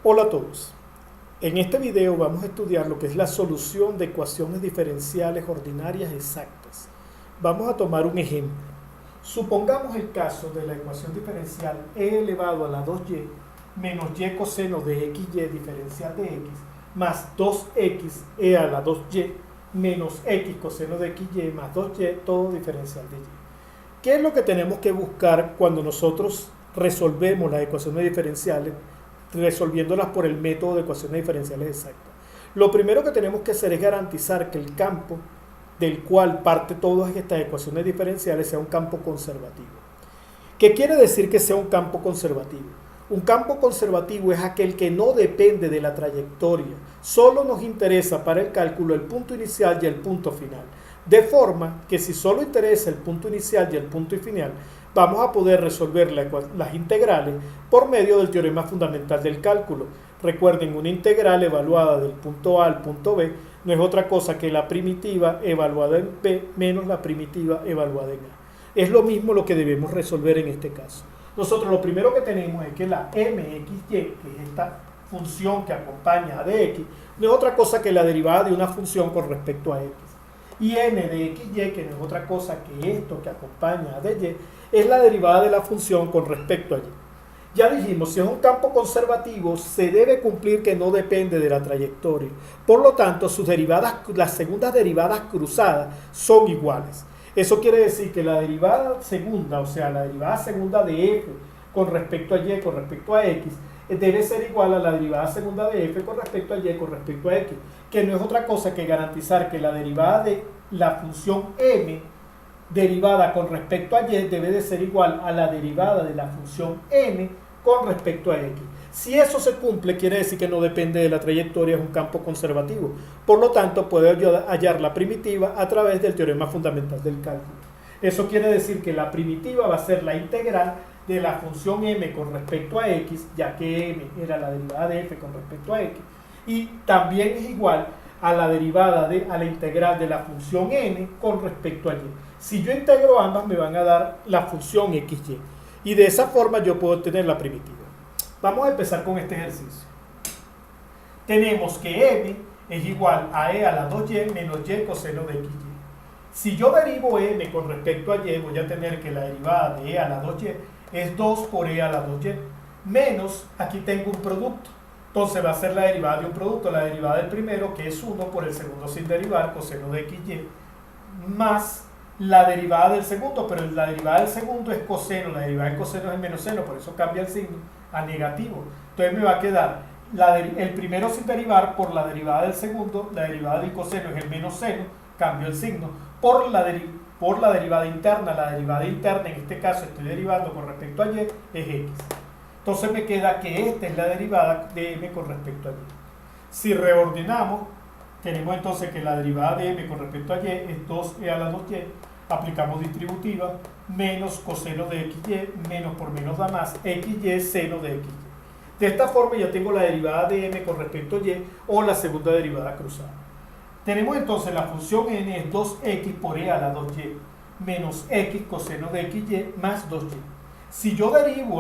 Hola a todos. En este video vamos a estudiar lo que es la solución de ecuaciones diferenciales ordinarias exactas. Vamos a tomar un ejemplo. Supongamos el caso de la ecuación diferencial e elevado a la 2y menos y coseno de xy diferencial de x más 2x e a la 2y menos x coseno de xy más 2y todo diferencial de y. ¿Qué es lo que tenemos que buscar cuando nosotros resolvemos las ecuaciones diferenciales, resolviéndolas por el método de ecuaciones diferenciales exactas? Lo primero que tenemos que hacer es garantizar que el campo del cual parte todas estas ecuaciones diferenciales sea un campo conservativo. ¿Qué quiere decir que sea un campo conservativo? Un campo conservativo es aquel que no depende de la trayectoria, solo nos interesa para el cálculo el punto inicial y el punto final. De forma que si solo interesa el punto inicial y el punto final, vamos a poder resolver las integrales por medio del teorema fundamental del cálculo. Recuerden, una integral evaluada del punto A al punto B no es otra cosa que la primitiva evaluada en B menos la primitiva evaluada en A. Es lo mismo lo que debemos resolver en este caso. Nosotros lo primero que tenemos es que la mxy, que es esta función que acompaña a dx, no es otra cosa que la derivada de una función con respecto a x. Y n de xy, que no es otra cosa que esto que acompaña a dy, es la derivada de la función con respecto a y. Ya dijimos, si es un campo conservativo, se debe cumplir que no depende de la trayectoria. Por lo tanto, sus derivadas, las segundas derivadas cruzadas son iguales. Eso quiere decir que la derivada segunda, o sea, la derivada segunda de f con respecto a y con respecto a x, debe ser igual a la derivada segunda de f con respecto a y con respecto a x, que no es otra cosa que garantizar que la derivada de la función m derivada con respecto a y debe de ser igual a la derivada de la función n con respecto a x. Si eso se cumple, quiere decir que no depende de la trayectoria, es un campo conservativo. Por lo tanto, puede hallar la primitiva a través del teorema fundamental del cálculo. Eso quiere decir que la primitiva va a ser la integral de la función m con respecto a x, ya que m era la derivada de f con respecto a x, y también es igual a la derivada a la integral de la función n con respecto a y. Si yo integro ambas, me van a dar la función xy, y de esa forma yo puedo obtener la primitiva. Vamos a empezar con este ejercicio. Tenemos que m es igual a e a la 2y menos y coseno de xy. Si yo derivo m con respecto a y, voy a tener que la derivada de e a la 2y es 2 por e a la 2y, menos, aquí tengo un producto. Entonces va a ser la derivada de un producto, la derivada del primero, que es 1 por el segundo sin derivar, coseno de xy, más la derivada del segundo, pero la derivada del segundo es coseno, la derivada del coseno es el menos seno, por eso cambia el signo a negativo. Entonces me va a quedar el primero sin derivar por la derivada del segundo, la derivada del coseno es el menos seno, cambio el signo, por la derivada interna, la derivada interna en este caso estoy derivando con respecto a y, es x. Entonces me queda que esta es la derivada de m con respecto a y. Si reordenamos, tenemos entonces que la derivada de m con respecto a y es 2e a la 2y, aplicamos distributiva, menos coseno de xy, menos por menos da más, xy seno de xy. De esta forma ya tengo la derivada de m con respecto a y o la segunda derivada cruzada. Tenemos entonces la función n es 2x por e a la 2y menos x coseno de xy más 2y. Si yo derivo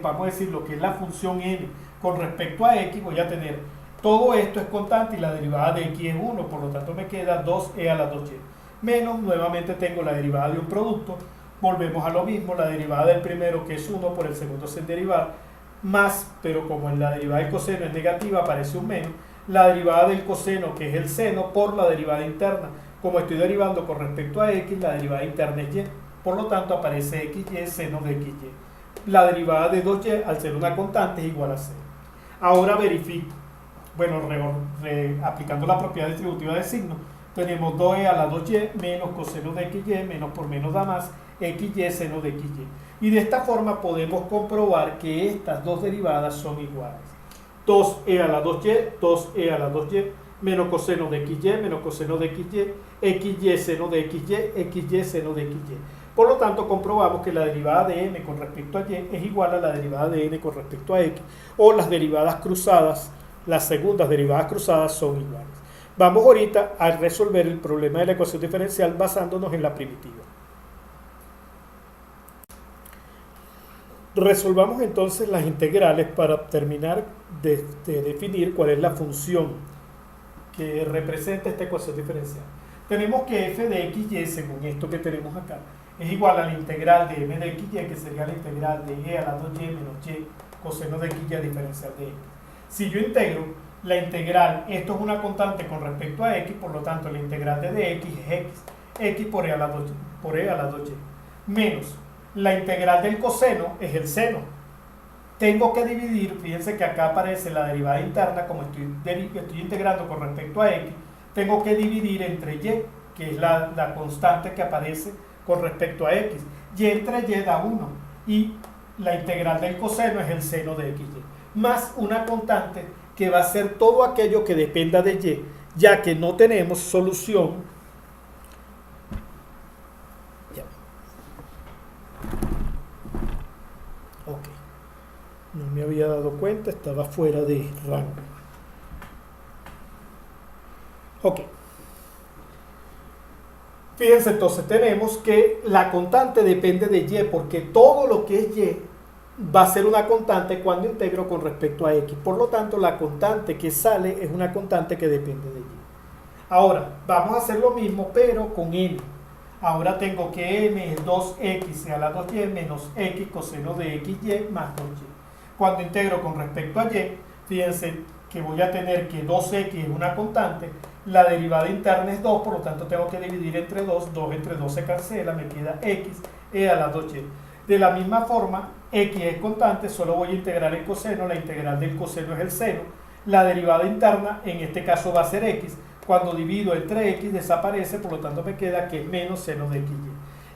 vamos a decir lo que es la función n con respecto a x, voy a tener todo esto es constante y la derivada de x es 1, por lo tanto me queda 2e a la 2y. Menos, nuevamente tengo la derivada de un producto, volvemos a lo mismo, la derivada del primero que es 1 por el segundo sin derivar, más, pero como en la derivada del coseno es negativa, aparece un menos, la derivada del coseno que es el seno por la derivada interna. Como estoy derivando con respecto a x, la derivada interna es y, por lo tanto aparece xy seno de xy. La derivada de 2y al ser una constante es igual a 0. Ahora verifico, bueno, aplicando la propiedad distributiva del signo, tenemos 2e a la 2y menos coseno de xy, menos por menos da más, xy seno de xy. Y de esta forma podemos comprobar que estas dos derivadas son iguales. 2e a la 2y, 2e a la 2y, menos coseno de xy, menos coseno de xy, xy seno de xy, xy seno de xy. Por lo tanto, comprobamos que la derivada de m con respecto a y es igual a la derivada de n con respecto a x, o las derivadas cruzadas, las segundas derivadas cruzadas son iguales. Vamos ahorita a resolver el problema de la ecuación diferencial basándonos en la primitiva. Resolvamos entonces las integrales para terminar de definir cuál es la función que representa esta ecuación diferencial. Tenemos que f de xy, según esto que tenemos acá, es igual a la integral de m de xy, que sería la integral de e a la 2y menos y coseno de xy diferencial de x. Si yo integro la integral, esto es una constante con respecto a x, por lo tanto la integral de dx es x por e a la 2y, menos la integral del coseno es el seno. Tengo que dividir, fíjense que acá aparece la derivada interna, como estoy integrando con respecto a x, tengo que dividir entre y, que es la constante que aparece con respecto a x. Y entre y da 1. Y la integral del coseno es el seno de xy. Más una constante que va a ser todo aquello que dependa de y, ya que no tenemos solución. Ok. No me había dado cuenta, estaba fuera de rango. Ok. Fíjense, entonces tenemos que la constante depende de y, porque todo lo que es y va a ser una constante cuando integro con respecto a x. Por lo tanto, la constante que sale es una constante que depende de y. Ahora, vamos a hacer lo mismo, pero con n. Ahora tengo que n es 2x a la 2y menos x coseno de xy más 2y. Cuando integro con respecto a y, fíjense que voy a tener que 2x es una constante, la derivada interna es 2, por lo tanto tengo que dividir entre 2, 2 entre 2 se cancela, me queda x e a la 2y. De la misma forma, x es constante, solo voy a integrar el coseno, la integral del coseno es el seno, la derivada interna en este caso va a ser x, cuando divido entre x desaparece, por lo tanto me queda que es menos seno de xy.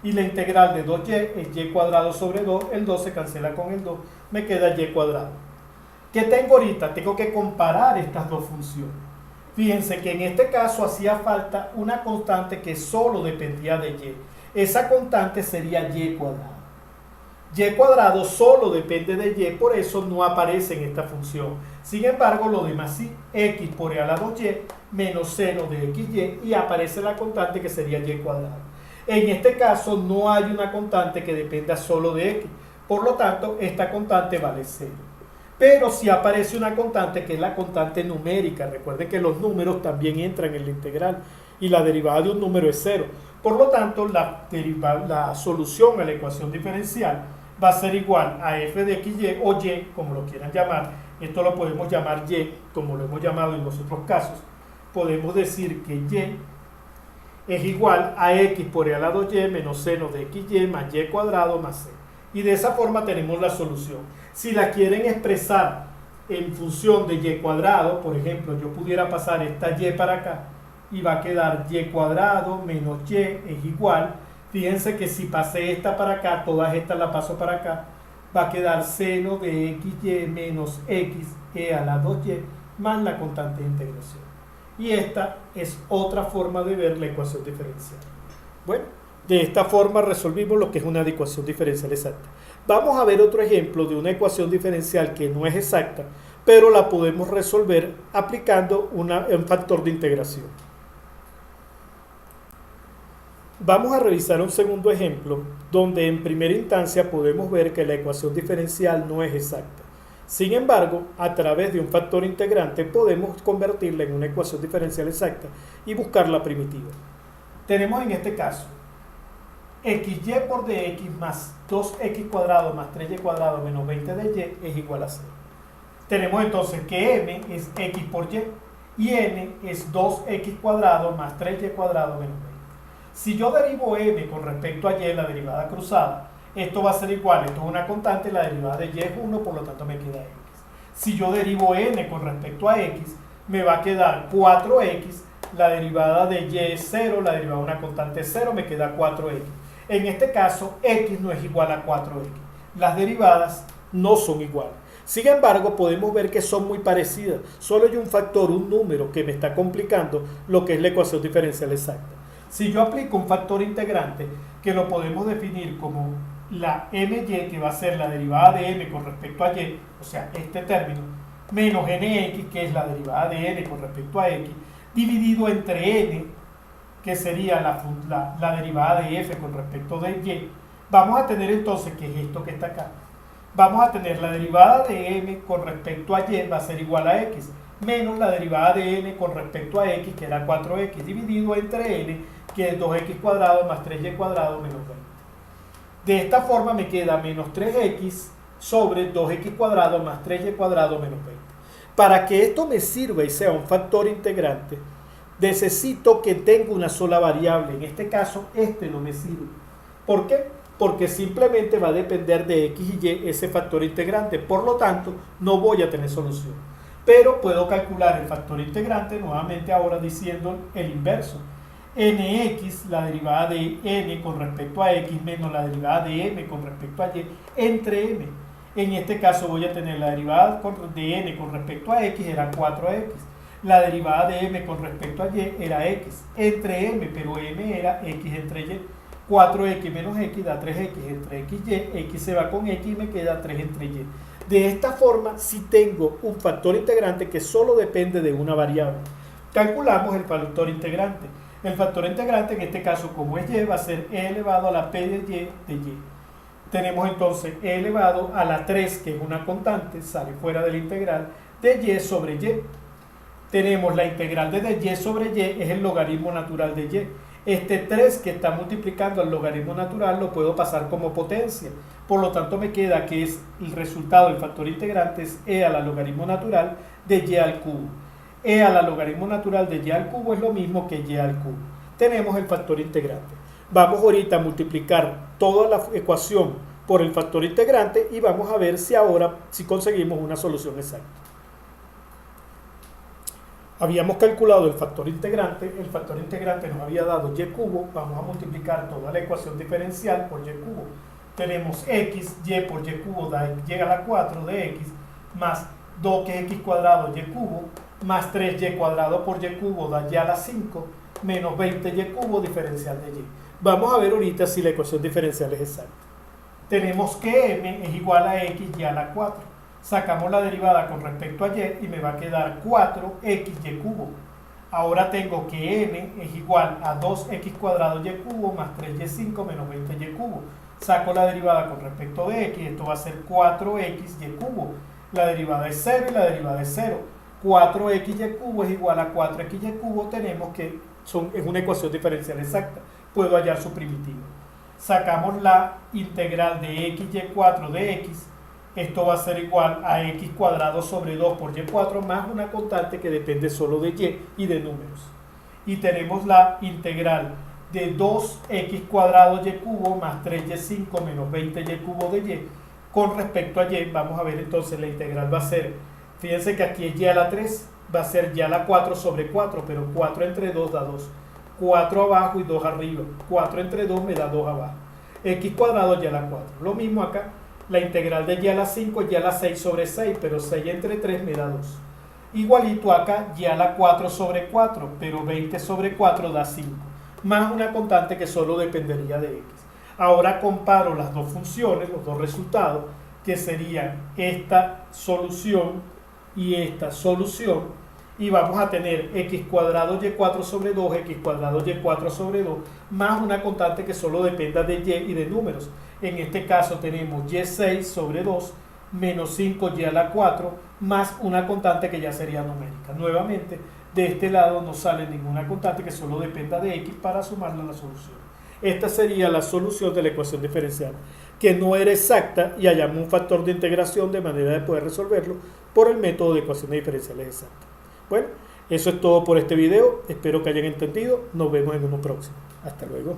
Y la integral de 2y es y cuadrado sobre 2, el 2 se cancela con el 2, me queda y cuadrado. ¿Qué tengo ahorita? Tengo que comparar estas dos funciones. Fíjense que en este caso hacía falta una constante que solo dependía de y. Esa constante sería y cuadrado. Y cuadrado solo depende de y, por eso no aparece en esta función. Sin embargo, lo demás sí, x por e a la 2y menos seno de xy, y aparece la constante que sería y cuadrado. En este caso no hay una constante que dependa solo de x, por lo tanto esta constante vale 0. Pero sí aparece una constante que es la constante numérica. Recuerden que los números también entran en la integral y la derivada de un número es 0. Por lo tanto, la solución a la ecuación diferencial va a ser igual a f de xy o y, como lo quieran llamar. Esto lo podemos llamar y, como lo hemos llamado en los otros casos. Podemos decir que y es igual a x por e a la 2y menos seno de xy más y cuadrado más c. Y de esa forma tenemos la solución. Si la quieren expresar en función de y cuadrado, por ejemplo, yo pudiera pasar esta y para acá y va a quedar y cuadrado menos y es igual. Fíjense que si pasé esta para acá, todas estas las paso para acá, va a quedar seno de xy menos x e a la 2y más la constante de integración. Y esta es otra forma de ver la ecuación diferencial. Bueno, de esta forma resolvimos lo que es una ecuación diferencial exacta. Vamos a ver otro ejemplo de una ecuación diferencial que no es exacta, pero la podemos resolver aplicando un factor de integración. Vamos a revisar un segundo ejemplo donde en primera instancia podemos ver que la ecuación diferencial no es exacta. Sin embargo, a través de un factor integrante podemos convertirla en una ecuación diferencial exacta y buscar la primitiva. Tenemos en este caso xy por dx más 2x cuadrado más 3y cuadrado menos 20 de y es igual a 0. Tenemos entonces que m es x por y n es 2x cuadrado más 3y cuadrado menos 20. Si yo derivo m con respecto a y, la derivada cruzada, esto va a ser igual, esto es una constante, la derivada de y es 1, por lo tanto me queda x. Si yo derivo n con respecto a x, me va a quedar 4x, la derivada de y es 0, la derivada de una constante es 0, me queda 4x. En este caso, x no es igual a 4x. Las derivadas no son iguales. Sin embargo, podemos ver que son muy parecidas. Solo hay un factor, un número, que me está complicando lo que es la ecuación diferencial exacta. Si yo aplico un factor integrante, que lo podemos definir como la my, que va a ser la derivada de m con respecto a y, o sea, este término, menos nx, que es la derivada de n con respecto a x, dividido entre n, que sería la derivada de f con respecto de y, vamos a tener entonces, que es esto que está acá, vamos a tener la derivada de m con respecto a y va a ser igual a x, menos la derivada de n con respecto a x, que era 4x, dividido entre n, que es 2x cuadrado más 3y cuadrado menos 20. De esta forma me queda menos 3x sobre 2x cuadrado más 3y cuadrado menos 20. Para que esto me sirva y sea un factor integrante, necesito que tenga una sola variable. En este caso, este no me sirve. ¿Por qué? Porque simplemente va a depender de x y y ese factor integrante. Por lo tanto, no voy a tener solución. Pero puedo calcular el factor integrante nuevamente ahora diciendo el inverso. Nx, la derivada de n con respecto a x, menos la derivada de m con respecto a y, entre m. En este caso voy a tener la derivada de n con respecto a x, era 4x. La derivada de m con respecto a y era x, entre m, pero m era x entre y. 4x menos x da 3x entre x y, x se va con x y me queda 3 entre y. De esta forma, si tengo un factor integrante que solo depende de una variable. Calculamos el factor integrante. El factor integrante, en este caso, como es y, va a ser e elevado a la p de y. Tenemos entonces e elevado a la 3, que es una constante, sale fuera de la integral, de y sobre y. Tenemos la integral de y sobre y, es el logaritmo natural de y. Este 3 que está multiplicando al logaritmo natural lo puedo pasar como potencia. Por lo tanto me queda que es el resultado del factor integrante es e a la logaritmo natural de y al cubo. E a la logaritmo natural de y al cubo es lo mismo que y al cubo. Tenemos el factor integrante. Vamos ahorita a multiplicar toda la ecuación por el factor integrante y vamos a ver si ahora si conseguimos una solución exacta. Habíamos calculado el factor integrante nos había dado y cubo, vamos a multiplicar toda la ecuación diferencial por y cubo. Tenemos x, y por y cubo da y a la 4 de x, más 2 que es x cuadrado y cubo, más 3y cuadrado por y cubo da y a la 5, menos 20y cubo diferencial de y. Vamos a ver ahorita si la ecuación diferencial es exacta. Tenemos que m es igual a x y a la 4. Sacamos la derivada con respecto a y me va a quedar 4xy cubo. Ahora tengo que m es igual a 2x cuadrado y cubo más 3y5 menos 20y cubo. Saco la derivada con respecto de x, esto va a ser 4xy cubo. La derivada es 0 y la derivada es 0. 4xy cubo es igual a 4xy cubo, tenemos que es una ecuación diferencial exacta. Puedo hallar su primitivo. Sacamos la integral de xy4 de x. Esto va a ser igual a x cuadrado sobre 2 por y4 más una constante que depende solo de y de números. Y tenemos la integral de 2x cuadrado y cubo más 3y5 menos 20y cubo de y. Con respecto a y, vamos a ver entonces la integral va a ser, fíjense que aquí es y a la 3, va a ser y a la 4 sobre 4, pero 4 entre 2 da 2. 4 abajo y 2 arriba. 4 entre 2 me da 2 abajo. X cuadrado y a la 4. Lo mismo acá. La integral de y a la 5 es y a la 6 sobre 6, pero 6 entre 3 me da 2. Igualito acá, y a la 4 sobre 4, pero 20 sobre 4 da 5. Más una constante que solo dependería de x. Ahora comparo las dos funciones, los dos resultados, que serían esta solución y esta solución. Y vamos a tener x cuadrado y4 sobre 2, x cuadrado y4 sobre 2, más una constante que solo dependa de y de números. En este caso tenemos y6 sobre 2, menos 5y a la 4, más una constante que ya sería numérica. Nuevamente, de este lado no sale ninguna constante que solo dependa de x para sumarla a la solución. Esta sería la solución de la ecuación diferencial, que no era exacta y hallamos un factor de integración de manera de poder resolverlo por el método de ecuaciones diferenciales exactas. Bueno, eso es todo por este video. Espero que hayan entendido. Nos vemos en uno próximo. Hasta luego.